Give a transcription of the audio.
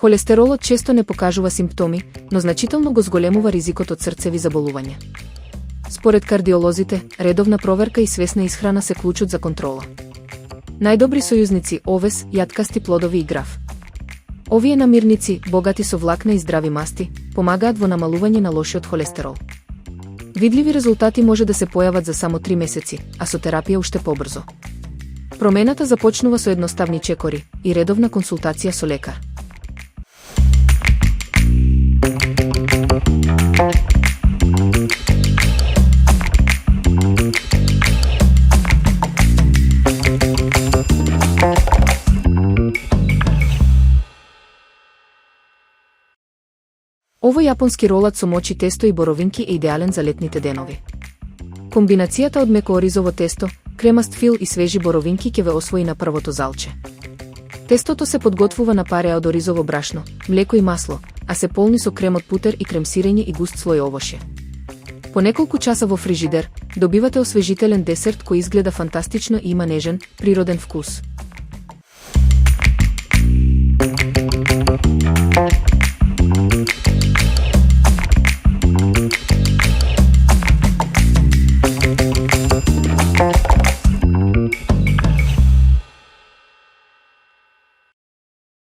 Холестеролот често не покажува симптоми, но значително го зголемува ризикот од срцеви заболувања. Според кардиолозите, редовна проверка и свесна исхрана се клучот за контрола. Најдобри сојузници овес, јаткасти плодови и граф. Овие намирници, богати со влакна и здрави масти, помагаат во намалување на лошиот холестерол. Видливи резултати може да се појават за само 3 месеци, а со терапија уште побрзо. Промената започнува со едноставни чекори и редовна консултација со лекар. Овој јапонски ролат со мочи тесто и боровинки е идеален за летните денови. Комбинацијата од меко оризово тесто, кремаст фил и свежи боровинки ќе ве освои на првото залче. Тестото се подготвува на пареа од оризово брашно, млеко и масло, а се полни со крем од путер и крем сирење и густ слој овошје. По неколку часа во фрижидер, добивате освежителен десерт кој изгледа фантастично и има нежен, природен вкус.